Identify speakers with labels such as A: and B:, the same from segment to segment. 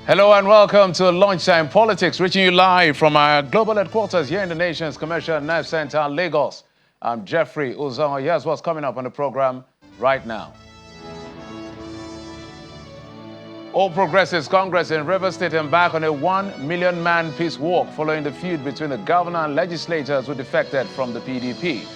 A: Hello and welcome to Lunchtime Politics, reaching you live from our global headquarters here in the nation's commercial nerve center, Lagos. I'm Jeffrey Uzon. Here's what's coming up on the program right now. All Progressives Congress in Rivers State embark on a 1 million man peace walk following the feud between the governor and legislators who defected from the PDP.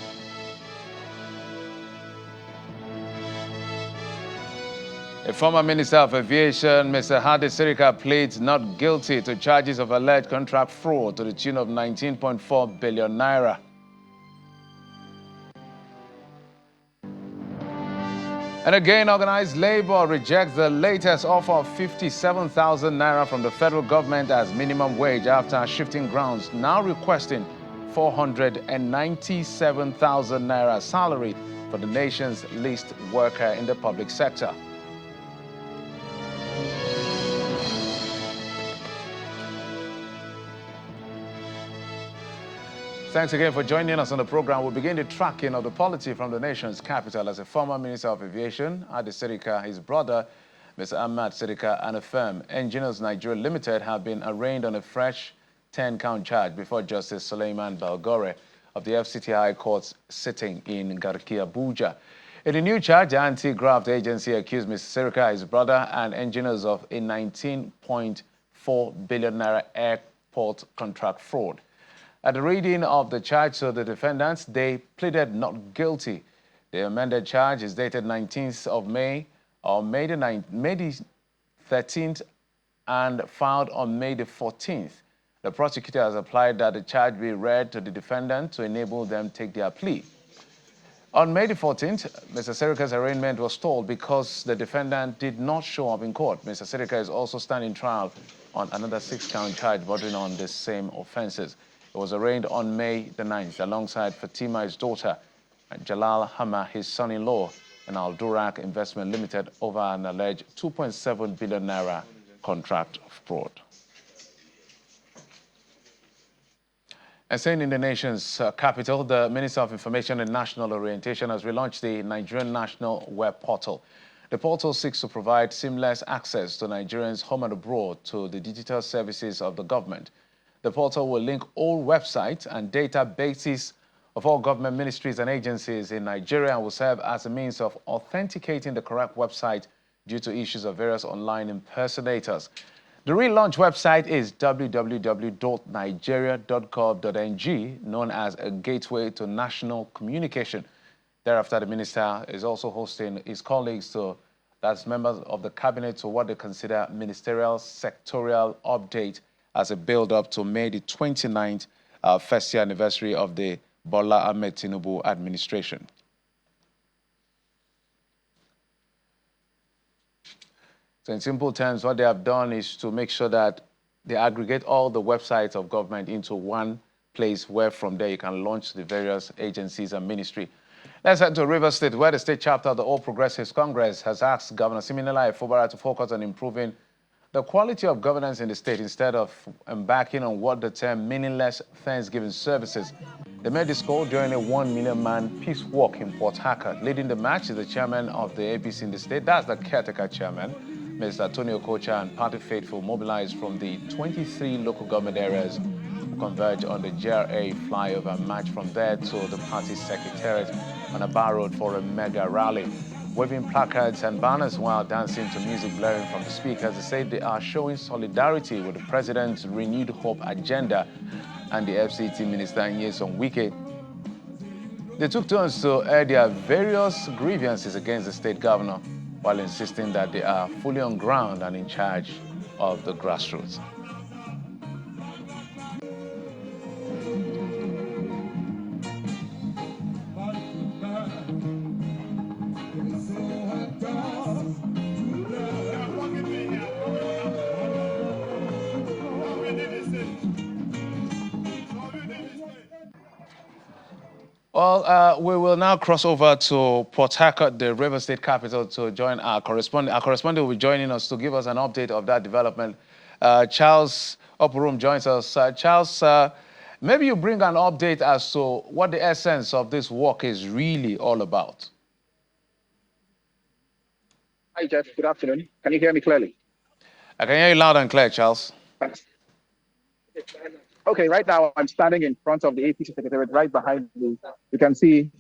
A: A former Minister of Aviation, Mr. Sirika, pleads not guilty to charges of alleged contract fraud to the tune of 19.4 billion naira. And again, organized labor rejects the latest offer of 57,000 naira from the federal government as minimum wage after shifting grounds, now requesting 497,000 naira salary for the nation's least worker in the public sector. Thanks again for joining us on the program. We'll begin the tracking of the polity from the nation's capital as a former Minister of Aviation, Sirika, his brother, Mr. Ahmad Sirika, and a firm, Engineers Nigeria Limited, have been arraigned on a fresh 10-count charge before Justice Suleiman Balgore of the FCT High Court sitting in Garki, Abuja. In the new charge, the anti-graft agency accused Mr. Sirika, his brother, and engineers of a 19.4 billion naira airport contract fraud. At the reading of the charge to the defendants, they pleaded not guilty. The amended charge is dated 19th of May, or May the 13th, and filed on May the 14th. The prosecutor has applied that the charge be read to the defendant to enable them to take their plea. On May the 14th, Mr. Sirika's arraignment was stalled because the defendant did not show up in court. Mr. Sirika is also standing trial on another 6-count charge bordering on the same offenses. He was arraigned on May the 9th alongside Fatima, his daughter, and Jalal Hama, his son-in-law, and Al Durak Investment Limited over an alleged 2.7 billion naira contract fraud. And staying in the nation's capital, the Minister of Information and National Orientation has relaunched the Nigerian National Web Portal. The portal seeks to provide seamless access to Nigerians home and abroad to the digital services of the government. The portal will link all websites and databases of all government ministries and agencies in Nigeria and will serve as a means of authenticating the correct website due to issues of various online impersonators. The relaunch website is www.nigeria.gov.ng, known as a gateway to national communication. Thereafter, the minister is also hosting his colleagues that's members of the cabinet, to what they consider ministerial sectorial update as a build-up to May the 29th, first year anniversary of the Bola Ahmed Tinubu administration. So in simple terms, what they have done is to make sure that they aggregate all the websites of government into one place where from there you can launch the various agencies and ministry. Let's head to Rivers State, where the state chapter of the All Progressives Congress has asked Governor Siminala Efubara to focus on improving the quality of governance in the state instead of embarking on what the term meaningless Thanksgiving services. They made this call during a 1 million man peace walk in Port Harcourt. Leading the march is the chairman of the APC in the state, that's the caretaker chairman, Mr. Tony Okocha, and party faithful mobilized from the 23 local government areas who converge on the GRA flyover and march from there to the party secretariat on a bar road for a mega rally. Waving placards and banners while dancing to music blaring from the speakers, they say they are showing solidarity with the president's renewed hope agenda and the FCT minister Nyesom Wike. They took turns to air their various grievances against the state governor while insisting that they are fully on ground and in charge of the grassroots. Well, we will now cross over to Port Harcourt, the River State capital, to join our correspondent. Our correspondent will be joining us to give us an update of that development. Charles Oporum joins us. Charles, maybe you bring an update as to what the essence of this walk is really all about.
B: Hi, Jeff. Good afternoon. Can you hear me clearly?
A: I can hear you loud and clear, Charles.
B: Okay, right now I'm standing in front of the APC secretariat. Right behind me, you can see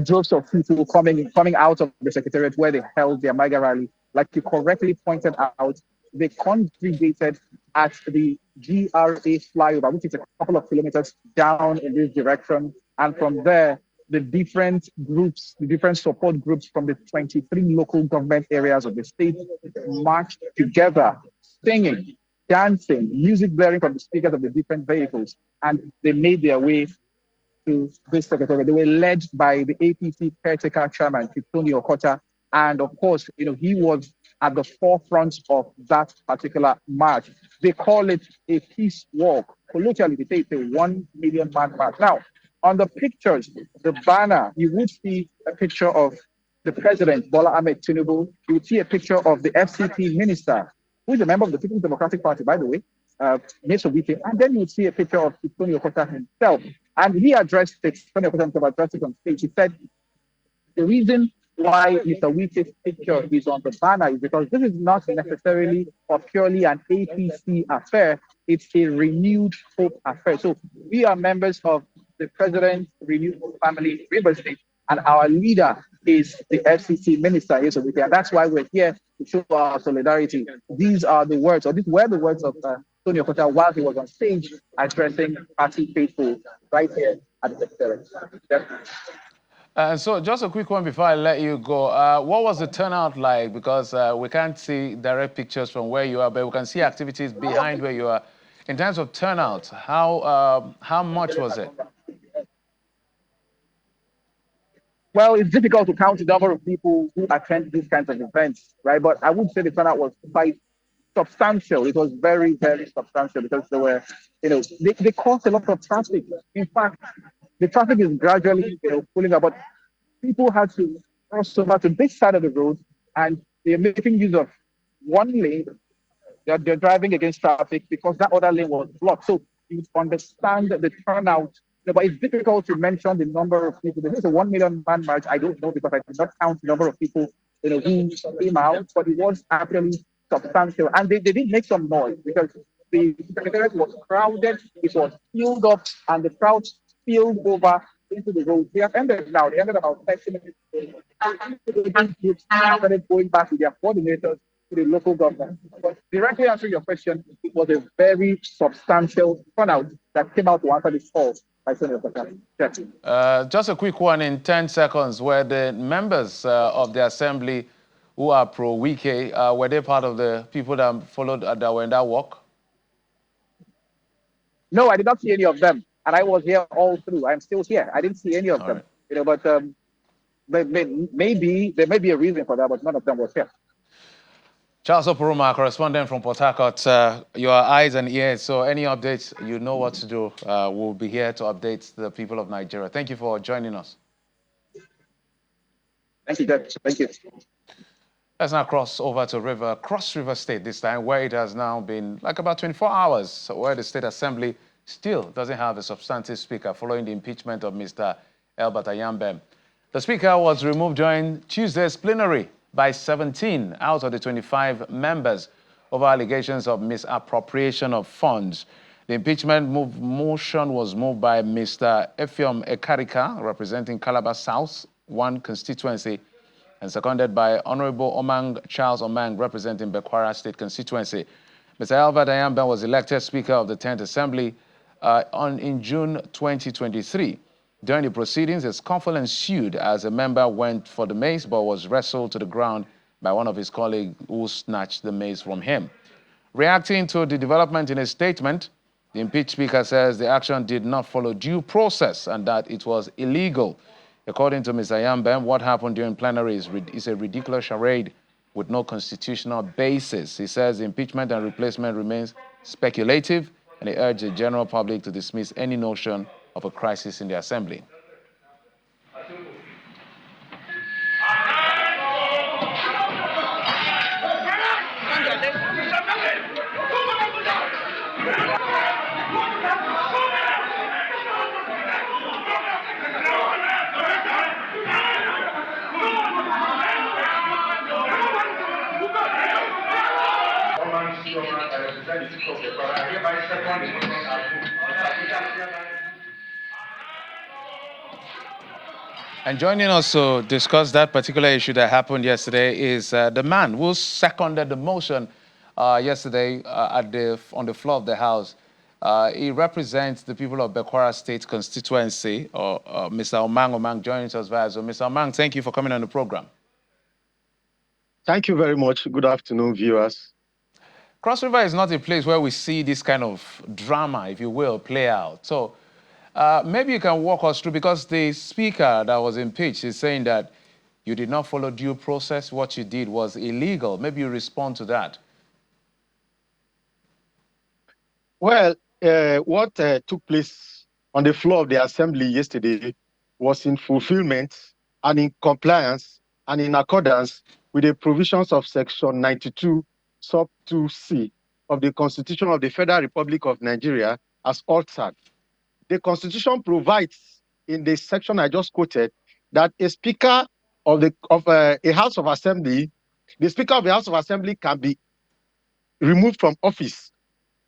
B: droves of people coming out of the secretariat where they held their MAGA rally. Like you correctly pointed out, they congregated at the GRA flyover, which is a couple of kilometers down in this direction. And from there, the different groups, the different support groups from the 23 local government areas of the state marched together, singing, dancing, music blaring from the speakers of the different vehicles, and they made their way to this secretariat. They were led by the APC caretaker chairman, Tony Okota, and of course, he was at the forefront of that particular march. They call it a peace walk. Colloquially, they say it's a 1 million man march. Now, on the pictures, the banner, you would see a picture of the president, Bola Ahmed Tinubu. You would see a picture of the FCT minister, who is a member of the People's Democratic Party, by the way, Mr. Wike. And then you would see a picture of Tony Okota himself. And he addressed it, Tony Okota himself addressed it on stage. He said, the reason why Mr. Wike's picture is on the banner is because this is not necessarily or purely an APC affair. It's a renewed hope affair. So we are members of the President's Renewed Hope family, River State, and our leader is the FCC minister, Yusuf Wike. And that's why we're here to show our solidarity. These are the words, or these were the words of Tony Okota while he was on stage addressing party faithful right here at the Secretariat.
A: So just a quick one before I let you go. What was the turnout like? Because we can't see direct pictures from where you are, but we can see activities behind where you are. In terms of turnout, how much was it?
B: Well, it's difficult to count the number of people who attend these kinds of events, right? But I would say the turnout was quite substantial. It was very, very substantial because there were, they caused a lot of traffic. In fact, the traffic is gradually, pulling up, but people had to cross over to this side of the road, and they're making use of one lane. They're driving against traffic because that other lane was blocked. So you understand the turnout. But it's difficult to mention the number of people. This is a 1 million man march. I don't know because I did not count the number of people who came out, but it was actually substantial. And they did make some noise because the secretariat was crowded, it was filled up, and the crowd spilled over into the road. They have ended now. They ended about 30 minutes ago. And the groups started going back to their coordinators, to the local government. But directly answering your question, it was a very substantial turnout that came out to answer this call by Senator Pakistan.
A: Just a quick one in 10 seconds. Were the members of the assembly who are pro-Wike, were they part of the people that followed, that were in that walk?
B: No, I did not see any of them. And I was here all through. I'm still here. I didn't see any of them. Right. But maybe there may be a reason for that, but none of them was here.
A: Charles Oporoma, correspondent from Port Harcourt, your eyes and ears. So any updates, you know what to do. We'll be here to update the people of Nigeria. Thank you for joining us.
B: Thank you, Dad. Thank you.
A: Let's now cross over to Cross River State this time, where it has now been like about 24 hours, where the State Assembly still doesn't have a substantive speaker following the impeachment of Mr. Albert Ayambem. The speaker was removed during Tuesday's plenary by 17 out of the 25 members over allegations of misappropriation of funds. The impeachment motion was moved by Mr. Effiong Ekarika, representing Calabar South 1 constituency, and seconded by Honorable Charles Omang, representing Bekwara State constituency. Mr. Albert Ayambem was elected Speaker of the 10th Assembly in June 2023. During the proceedings, a scuffle ensued as a member went for the mace but was wrestled to the ground by one of his colleagues who snatched the mace from him. Reacting to the development in a statement, the impeached speaker says the action did not follow due process and that it was illegal. According to Mr. Ayambem, what happened during plenary is a ridiculous charade with no constitutional basis. He says the impeachment and replacement remains speculative, and he urged the general public to dismiss any notion of a crisis in the Assembly. And joining us to discuss that particular issue that happened yesterday is the man who seconded the motion yesterday on the floor of the House. He represents the people of Bekwara State constituency, or Mr. Omang joining us via Zoom. Mr. Omang, thank you for coming on the program.
C: Thank you very much. Good afternoon, viewers.
A: Cross River is not a place where we see this kind of drama, if you will, play out. So maybe you can walk us through, because the speaker that was impeached is saying that you did not follow due process. What you did was illegal. Maybe you respond to that.
C: Well, what took place on the floor of the assembly yesterday was in fulfillment and in compliance and in accordance with the provisions of Section 92, Sub 2C of the Constitution of the Federal Republic of Nigeria as altered. The Constitution provides in the section I just quoted that a speaker of a House of Assembly, the Speaker of the House of Assembly can be removed from office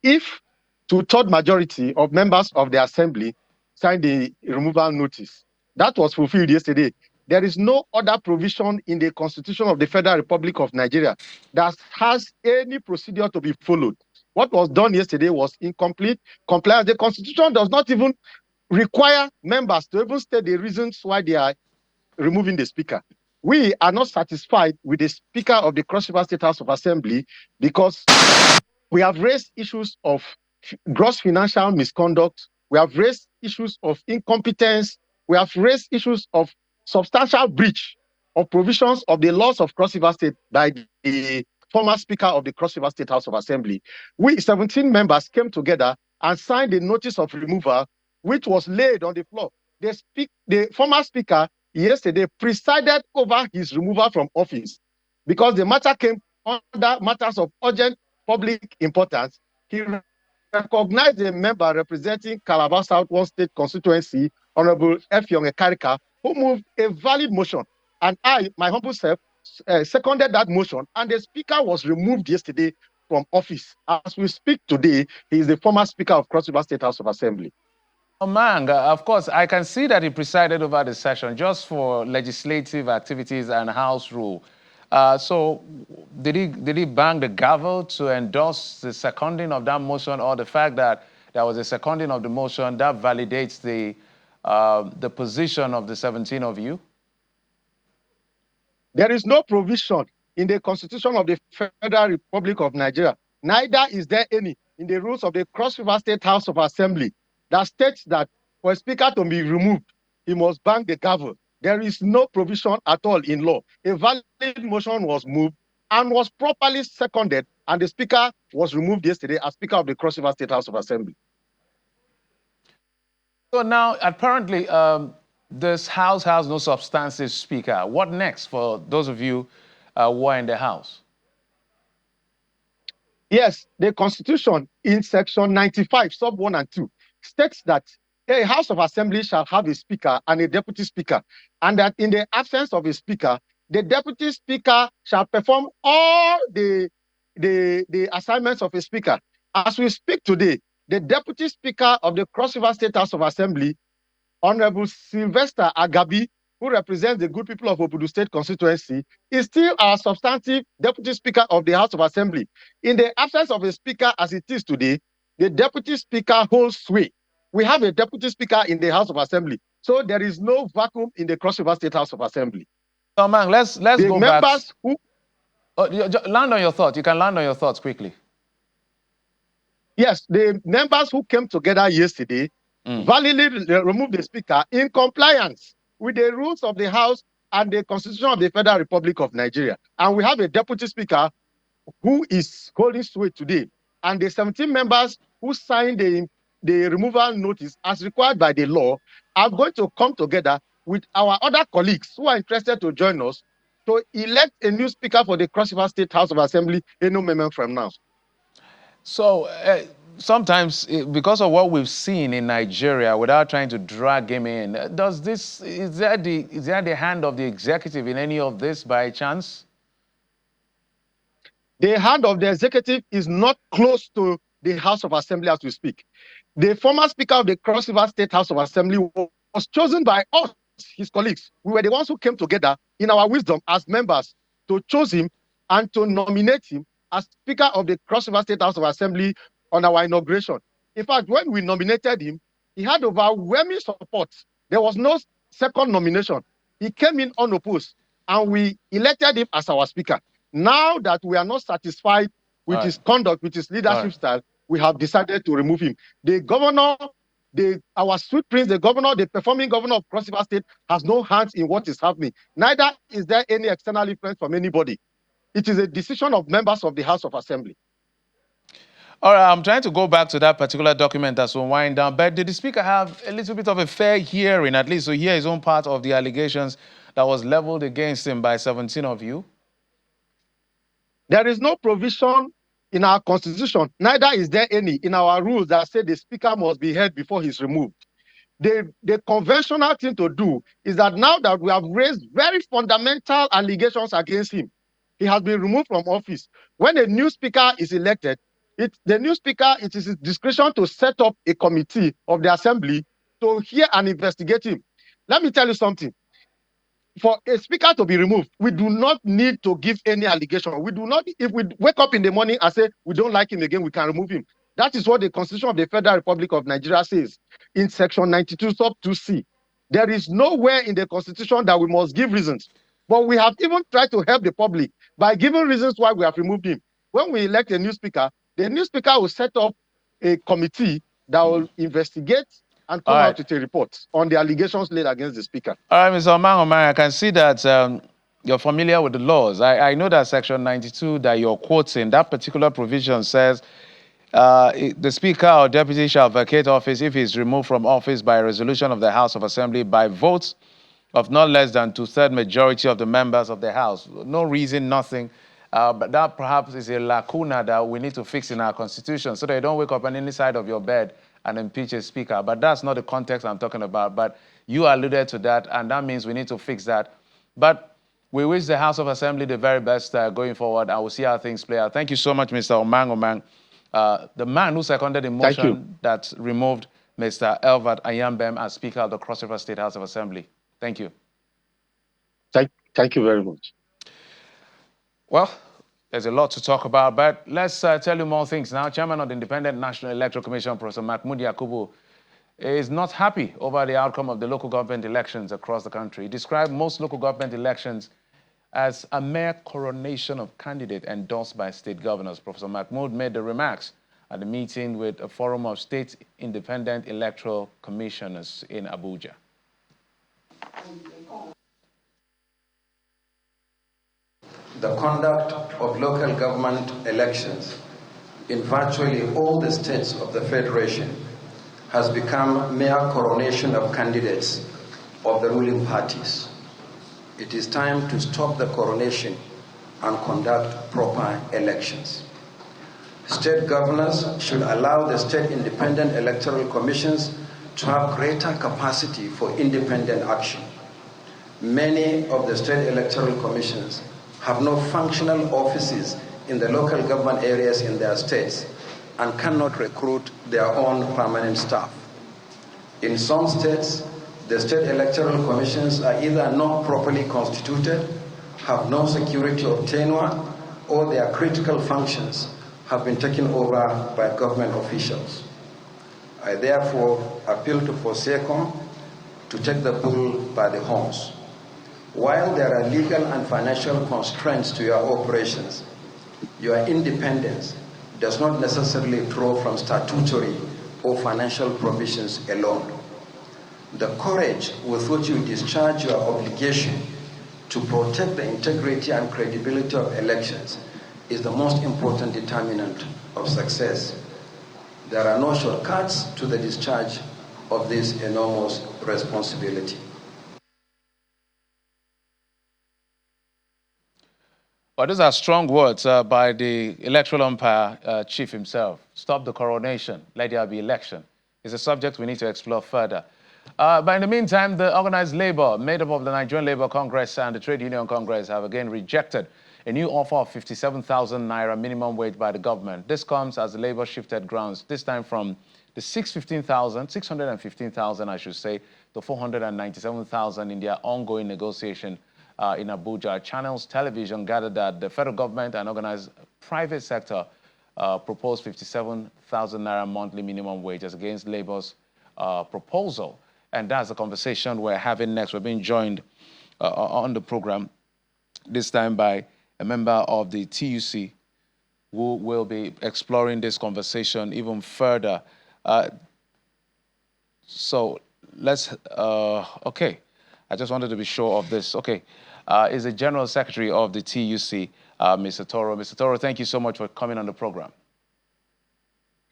C: if two-thirds majority of members of the Assembly sign the removal notice. That was fulfilled yesterday. There is no other provision in the Constitution of the Federal Republic of Nigeria that has any procedure to be followed. What was done yesterday was incomplete compliance. The Constitution does not even require members to even state the reasons why they are removing the speaker. We are not satisfied with the Speaker of the Cross River State House of Assembly because we have raised issues of gross financial misconduct. We have raised issues of incompetence. We have raised issues of substantial breach of provisions of the laws of Cross River State by the former Speaker of the Cross River State House of Assembly. We 17 members came together and signed the notice of removal, which was laid on the floor. The former Speaker yesterday presided over his removal from office because the matter came under matters of urgent public importance. He recognized a member representing Calabar South One State constituency, Honorable F. Karika, who moved a valid motion. And I, my humble self, seconded that motion, and the speaker was removed yesterday from office. As we speak today, he is the former Speaker of Cross River State House of Assembly.
A: Omang, of course, I can see that he presided over the session just for legislative activities and House rule. So did he bang the gavel to endorse the seconding of that motion, or the fact that there was a seconding of the motion that validates the position of the 17 of you?
C: There is no provision in the Constitution of the Federal Republic of Nigeria, neither is there any in the rules of the Cross River State House of Assembly that states that for a speaker to be removed, he must bang the gavel. There is no provision at all in law. A valid motion was moved and was properly seconded, and the speaker was removed yesterday as Speaker of the Cross River State House of Assembly.
A: So now, apparently, this House has no substantive speaker. What next for those of you who are in the House?
C: Yes, the Constitution in Section 95, Sub 1 and 2, states that a House of Assembly shall have a speaker and a deputy speaker, and that in the absence of a speaker, the deputy speaker shall perform all the assignments of a speaker. As we speak today, the deputy speaker of the Cross River State House of Assembly, Honorable Sylvester Agabi, who represents the good people of Obudu State constituency, is still our substantive deputy speaker of the House of Assembly. In the absence of a speaker as it is today, the deputy speaker holds sway. We have a deputy speaker in the House of Assembly, so there is no vacuum in the Cross River State House of Assembly.
A: So, man, let's go back.
C: Who,
A: land on your thoughts. You can land on your thoughts quickly.
C: Yes, the members who came together yesterday validly removed the speaker in compliance with the rules of the House and the Constitution of the Federal Republic of Nigeria. And we have a deputy speaker who is holding sway today. And the 17 members who signed the removal notice as required by the law are going to come together with our other colleagues who are interested to join us to elect a new speaker for the Cross River State House of Assembly in no moment from now.
A: So sometimes, because of what we've seen in Nigeria, without trying to drag him in, is there the hand of the executive in any of this by chance?
C: The hand of the executive is not close to the House of Assembly as we speak. The former Speaker of the Cross River State House of Assembly was chosen by us, his colleagues. We were the ones who came together in our wisdom as members to choose him and to nominate him as Speaker of the Cross River State House of Assembly on our inauguration. In fact, when we nominated him, he had overwhelming support. There was no second nomination. He came in unopposed, and we elected him as our Speaker. Now that we are not satisfied with his conduct, with his leadership style, we have decided to remove him. The governor, our sweet prince, the governor, the performing governor of Cross River State has no hands in what is happening. Neither is there any external influence from anybody. It is a decision of members of the House of Assembly.
A: All right, I'm trying to go back to that particular document that's will wind down, but did the Speaker have a little bit of a fair hearing, at least to hear his own part of the allegations that was leveled against him by 17 of you?
C: There is no provision in our constitution, neither is there any in our rules that say the Speaker must be heard before he's removed. The conventional thing to do is that now that we have raised very fundamental allegations against him, he has been removed from office. When a new Speaker is elected, the new Speaker, it is his discretion to set up a committee of the Assembly to hear and investigate him. Let me tell you something. For a Speaker to be removed, we do not need to give any allegation. We do not, if we wake up in the morning and say we don't like him again, we can remove him. That is what the Constitution of the Federal Republic of Nigeria says in Section 92, sub 2C. There is nowhere in the Constitution that we must give reasons. But we have even tried to help the public by giving reasons why we have removed him. When we elect a new Speaker, the new Speaker will set up a committee that will investigate and come out with a report on the allegations laid against the Speaker.
A: All right, Mr. Omang, I can see that you're familiar with the laws. I know that Section 92 that you're quoting, that particular provision says the Speaker or Deputy shall vacate office if he is removed from office by a resolution of the House of Assembly by votes of not less than 2/3 majority of the members of the House. No reason, nothing. But that perhaps is a lacuna that we need to fix in our Constitution so that you don't wake up on any side of your bed and impeach a Speaker. But that's not the context I'm talking about. But you alluded to that, and that means we need to fix that. But we wish the House of Assembly the very best going forward, and we'll see how things play out. Thank you so much, Mr. Omang. The man who seconded the motion that removed Mr. Elvat Ayambem as Speaker of the Cross River State House of Assembly. Thank you.
C: Thank you very much.
A: Well, there's a lot to talk about, but let's tell you more things now. Chairman of the Independent National Electoral Commission, Professor Mahmood Yakubu, is not happy over the outcome of the local government elections across the country. He described most local government elections as a mere coronation of candidate endorsed by state governors. Professor Mahmood made the remarks at the meeting with a forum of state independent electoral commissioners in Abuja.
D: The conduct of local government elections in virtually all the states of the Federation has become mere coronation of candidates of the ruling parties. It is time to stop the coronation and conduct proper elections. State governors should allow the state independent electoral commissions to have greater capacity for independent action. Many of the state electoral commissions have no functional offices in the local government areas in their states and cannot recruit their own permanent staff. In some states, the state electoral commissions are either not properly constituted, have no security of tenure, or their critical functions have been taken over by government officials. I therefore appeal to POSECOM to take the bull by the horns. While there are legal and financial constraints to your operations, your independence does not necessarily draw from statutory or financial provisions alone. The courage with which you discharge your obligation to protect the integrity and credibility of elections is the most important determinant of success. There are no shortcuts to the discharge of this enormous responsibility.
A: Well, those are strong words by the electoral umpire chief himself. Stop the coronation, let there be election. It's a subject we need to explore further. But in the meantime, the organized labor, made up of the Nigerian Labour Congress and the Trade Union Congress, have again rejected a new offer of 57,000 naira minimum wage by the government. This comes as the Labour shifted grounds, this time from the 615,000, I should say, to 497,000 in their ongoing negotiation in Abuja. Channels Television gathered that the federal government and organized private sector proposed 57,000 naira monthly minimum wages against Labour's proposal. And that's the conversation we're having next. We're being joined on the program this time by a member of the TUC who will be exploring this conversation even further. So let's, okay, I just wanted to be sure of this. Okay, is the General Secretary of the TUC, Mr. Toro. Mr. Toro, thank you so much for coming on the program.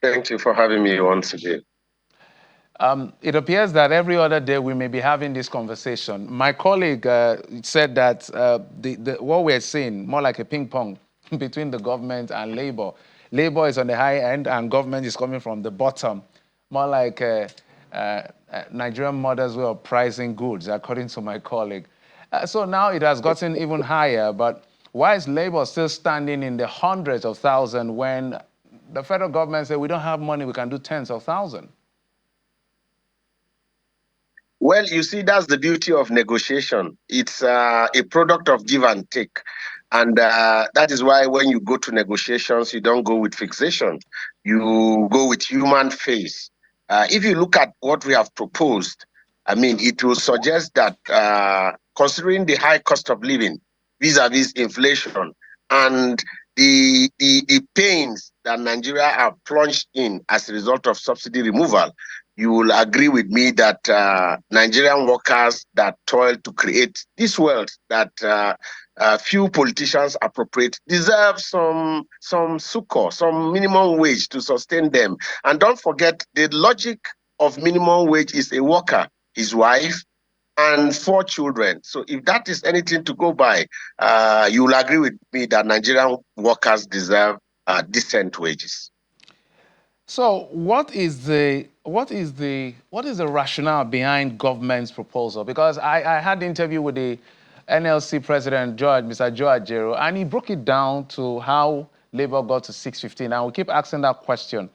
E: Thank you for having me once again.
A: It appears that every other day we may be having this conversation. My colleague said that what we're seeing, more like a ping pong between the government and Labour. Labour is on the high end and government is coming from the bottom, more like Nigerian mothers way of pricing goods, according to my colleague. So now it has gotten even higher, but why is Labour still standing in the hundreds of thousands when the federal government said we don't have money, we can do tens of thousands?
E: Well, you see, that's the beauty of negotiation. It's a product of give and take. And that is why when you go to negotiations, you don't go with fixation. You go with human face. If you look at what we have proposed, I mean, it will suggest that considering the high cost of living vis-a-vis inflation and the pains that Nigeria are plunged in as a result of subsidy removal, you will agree with me that Nigerian workers that toil to create this wealth that few politicians appropriate deserve some succor, some minimum wage to sustain them. And don't forget, the logic of minimum wage is a worker, his wife, and 4 children. So if that is anything to go by, you will agree with me that Nigerian workers deserve decent wages.
A: So what is the rationale behind government's proposal? Because I had an interview with the NLC president, Mr. Joe Ajero, and he broke it down to how Labour got to 615. And we keep asking that question.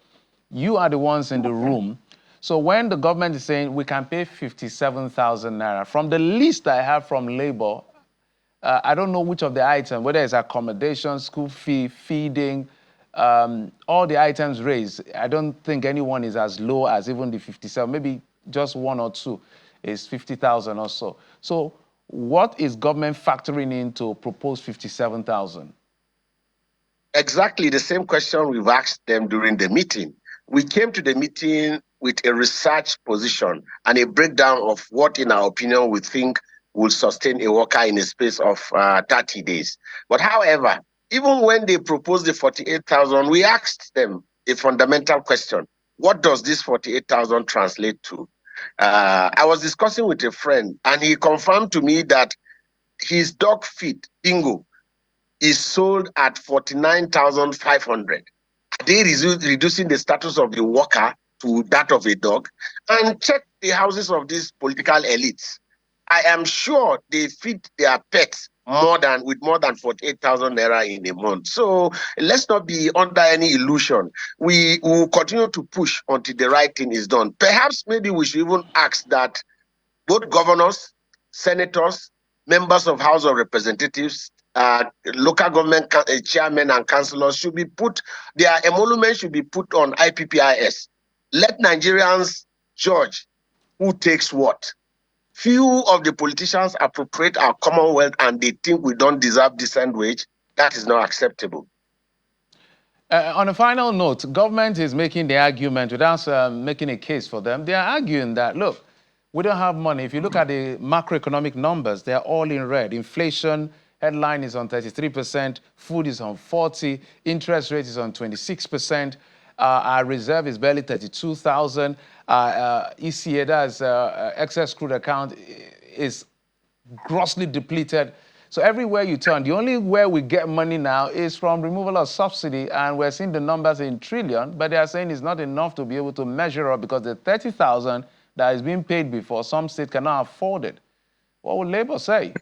A: You are the ones in the room. So when the government is saying we can pay 57,000 naira, from the list I have from Labour, I don't know which of the items, whether it's accommodation, school fee, feeding, all the items raised, I don't think anyone is as low as even the 57, maybe just 1 or 2 is 50,000 or so. So what is government factoring in to propose 57,000?
E: Exactly the same question we've asked them during the meeting. We came to the meeting with a research position and a breakdown of what, in our opinion, we think will sustain a worker in a space of 30 days. But however, even when they proposed the 48,000, we asked them a fundamental question. What does this 48,000 translate to? I was discussing with a friend, and he confirmed to me that his dog feed, Bingo, is sold at 49,500. They reducing the status of the worker to that of a dog. And check the houses of these political elites. I am sure they feed their pets with more than 48,000 naira in a month. So let's not be under any illusion. We will continue to push until the right thing is done. Perhaps maybe we should even ask that both governors, senators, members of House of Representatives, local government chairmen and councillors should be their emoluments should be put on IPPIS. Let Nigerians judge who takes what. Few of the politicians appropriate our commonwealth and they think we don't deserve decent wage. That is not acceptable.
A: On a final note, government is making the argument without making a case for them. They are arguing that, look, we don't have money. If you look at the macroeconomic numbers, they're all in red. Inflation headline is on 33%, food is on 40%, interest rate is on 26%. Our reserve is barely 32,000. ECA, that's excess crude account, is grossly depleted. So everywhere you turn, the only way we get money now is from removal of subsidy, and we're seeing the numbers in trillion, but they are saying it's not enough to be able to measure up because the 30,000 that is being paid before, some states cannot afford it. What would Labour say?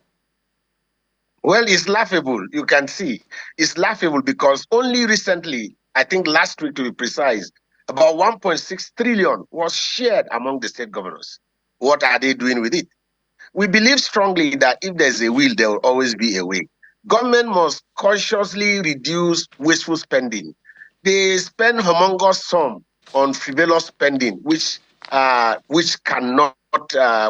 E: Well, it's laughable. You can see it's laughable because only recently, I think last week to be precise, about 1.6 trillion was shared among the state governors. What are they doing with it? We believe strongly that if there's a will, there will always be a way. Government must consciously reduce wasteful spending. They spend humongous sum on frivolous spending, which cannot,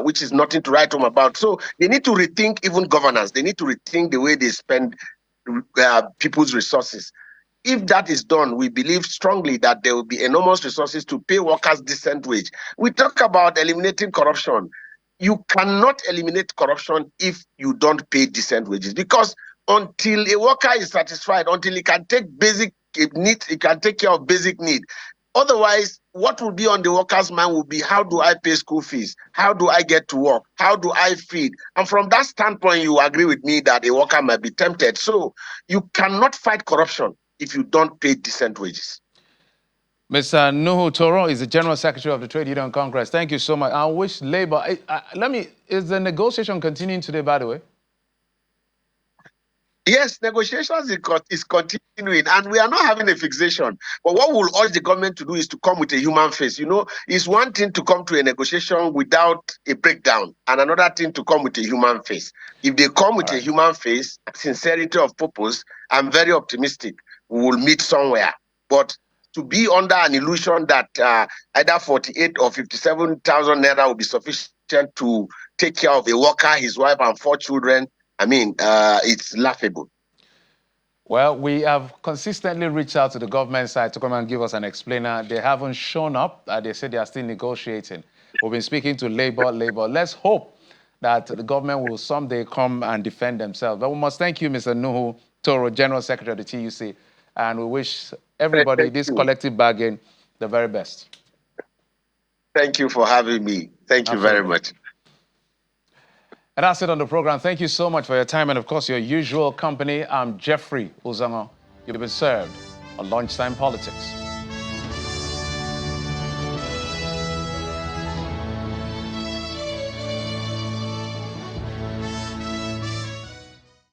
E: which is nothing to write home about. So they need to rethink even governance. They need to rethink the way they spend people's resources. If that is done, we believe strongly that there will be enormous resources to pay workers decent wage. We talk about eliminating corruption. You cannot eliminate corruption if you don't pay decent wages, because until a worker is satisfied, until he can take basic needs, he can take care of basic need. Otherwise, what will be on the worker's mind will be, how do I pay school fees? How do I get to work? How do I feed? And from that standpoint, you agree with me that a worker might be tempted. So you cannot fight corruption if you don't pay decent wages.
A: Mr. Nuhu Toro is the General Secretary of the Trade Union Congress. Thank you so much. I wish Labour, is the negotiation continuing today, by the way?
E: Yes, negotiations is continuing, and we are not having a fixation. But what we'll urge the government to do is to come with a human face. You know, it's one thing to come to a negotiation without a breakdown, and another thing to come with a human face. If they come with a human face, sincerity of purpose, I'm very optimistic we will meet somewhere. But to be under an illusion that either 48 or 57,000 naira will be sufficient to take care of a worker, his wife, and 4 children, I mean, it's laughable.
A: Well, we have consistently reached out to the government side to come and give us an explainer. They haven't shown up. They say they are still negotiating. We've been speaking to Labour. Let's hope that the government will someday come and defend themselves. But we must thank you, Mr. Nuhu Toro, General Secretary of the TUC, and we wish everybody this collective bargain the very best.
E: Thank you for having me. Thank you very much.
A: And that's it on the program. Thank you so much for your time and, of course, your usual company. I'm Jeffrey Uzango. You've been served on Lunchtime Politics.